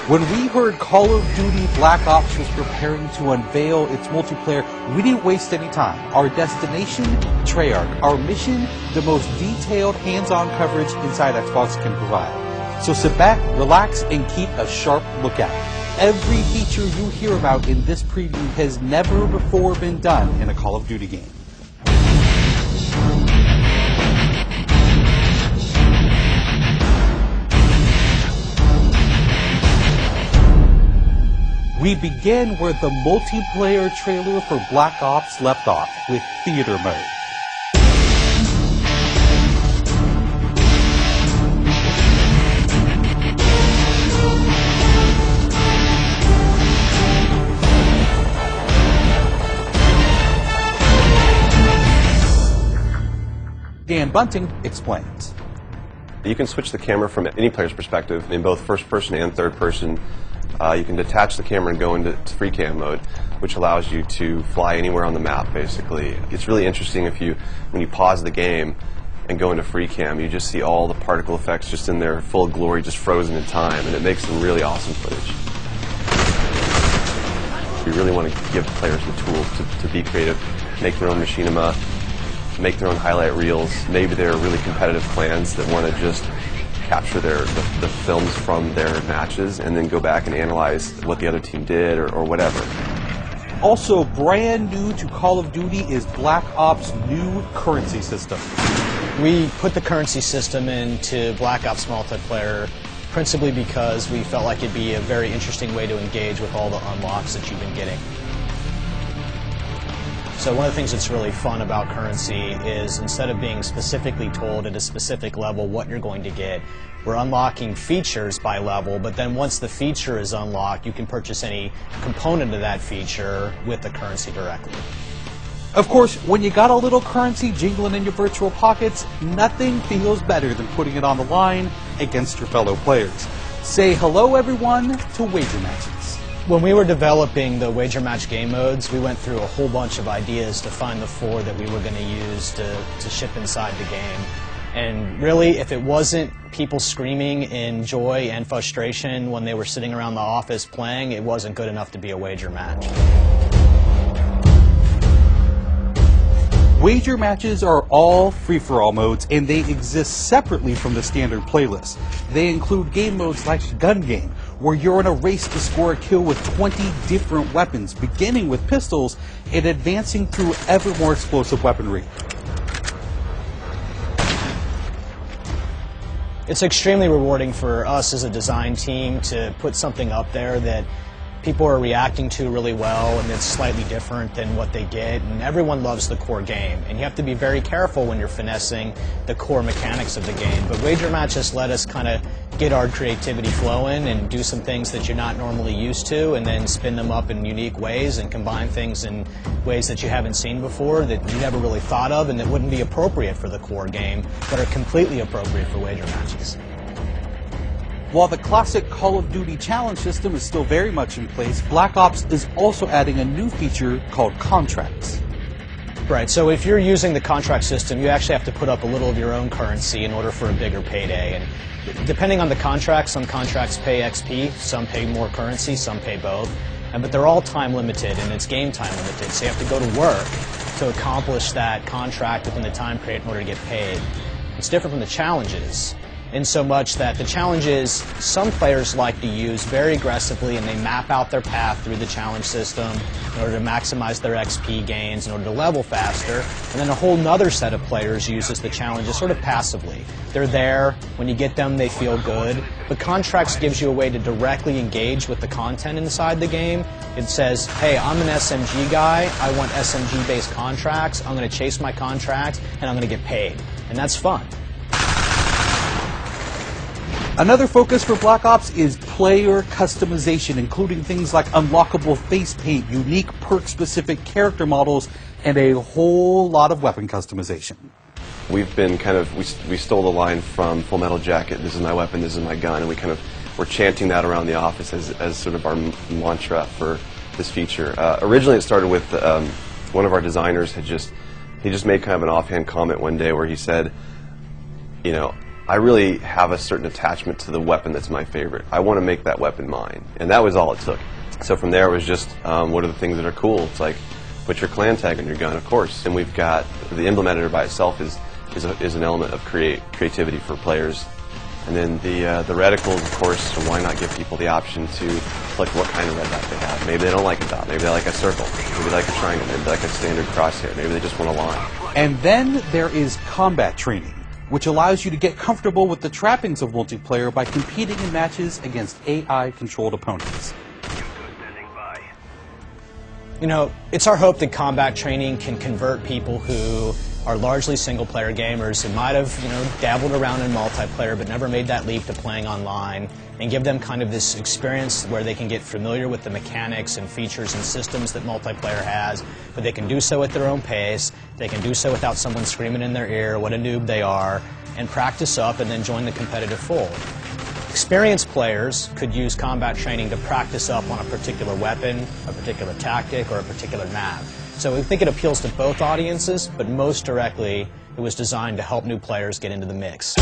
When we heard Call of Duty Black Ops was preparing to unveil its multiplayer, we didn't waste any time. Our destination, Treyarch. Our mission, the most detailed hands-on coverage inside Xbox can provide. So sit back, relax, and keep a sharp lookout. Every feature you hear about in this preview has never before been done in a Call of Duty game. We begin where the multiplayer trailer for Black Ops left off, with theater mode. Dan Bunting explains. You can switch the camera from any player's perspective in both first person and third person. You can detach the camera and go into free cam mode, which allows you to fly anywhere on the map, basically. It's really interesting when you pause the game and go into free cam, you just see all the particle effects just in their full glory, just frozen in time, and it makes some really awesome footage. We really want to give players the tools to be creative, make their own machinima, make their own highlight reels. Maybe they're really competitive clans that want to just capture the films from their matches and then go back and analyze what the other team did or whatever. Also brand new to Call of Duty is Black Ops' new currency system. We put the currency system into Black Ops multiplayer principally because we felt like it'd be a very interesting way to engage with all the unlocks that you've been getting. So one of the things that's really fun about currency is instead of being specifically told at a specific level what you're going to get, we're unlocking features by level, but then once the feature is unlocked, you can purchase any component of that feature with the currency directly. Of course, when you got a little currency jingling in your virtual pockets, nothing feels better than putting it on the line against your fellow players. Say hello, everyone, to wager matches. When we were developing the wager match game modes, we went through a whole bunch of ideas to find the 4 that we were going to use to ship inside the game. And really, if it wasn't people screaming in joy and frustration when they were sitting around the office playing, it wasn't good enough to be a wager match. Wager matches are all free-for-all modes, and they exist separately from the standard playlist. They include game modes like Gun Game, where you're in a race to score a kill with 20 different weapons, beginning with pistols and advancing through ever more explosive weaponry. It's extremely rewarding for us as a design team to put something up there that people are reacting to really well and it's slightly different than what they get, and everyone loves the core game, and you have to be very careful when you're finessing the core mechanics of the game. But wager matches let us kind of get our creativity flowing and do some things that you're not normally used to, and then spin them up in unique ways and combine things in ways that you haven't seen before, that you never really thought of, and that wouldn't be appropriate for the core game but are completely appropriate for wager matches. While the classic Call of Duty challenge system is still very much in place, Black Ops is also adding a new feature called contracts. Right, so if you're using the contract system, you actually have to put up a little of your own currency in order for a bigger payday. And depending on the contract, some contracts pay XP, some pay more currency, some pay both. But they're all time limited, and it's game time limited, so you have to go to work to accomplish that contract within the time period in order to get paid. It's different from the challenges, in so much that the challenges some players like to use very aggressively, and they map out their path through the challenge system in order to maximize their XP gains, in order to level faster. And then a whole nother set of players uses the challenges sort of passively. They're there, when you get them they feel good, but contracts gives you a way to directly engage with the content inside the game. It says, hey, I'm an SMG guy, I want SMG based contracts, I'm going to chase my contracts, and I'm going to get paid. And that's fun. Another focus for Black Ops is player customization, including things like unlockable face paint, unique perk-specific character models, and a whole lot of weapon customization. We've been we stole the line from Full Metal Jacket, this is my weapon, this is my gun, and we're chanting that around the office as sort of our mantra for this feature. Originally it started with one of our designers he just made kind of an offhand comment one day where he said, you know, I really have a certain attachment to the weapon that's my favorite. I want to make that weapon mine, and that was all it took. So from there it was just, what are the things that are cool? It's like, put your clan tag on your gun, of course. And we've got, the emblem editor by itself is an element of creativity for players. And then the reticles, of course, so why not give people the option to select what kind of red dot they have. Maybe they don't like a dot, maybe they like a circle, maybe they like a triangle, maybe they like a standard crosshair, maybe they just want a line. And then there is combat training, which allows you to get comfortable with the trappings of multiplayer by competing in matches against AI-controlled opponents. You know, it's our hope that combat training can convert people who are largely single-player gamers and might have, dabbled around in multiplayer but never made that leap to playing online, and give them kind of this experience where they can get familiar with the mechanics and features and systems that multiplayer has, but they can do so at their own pace, they can do so without someone screaming in their ear what a noob they are, and practice up and then join the competitive fold. Experienced players could use combat training to practice up on a particular weapon, a particular tactic, or a particular map. So we think it appeals to both audiences, but most directly it was designed to help new players get into the mix.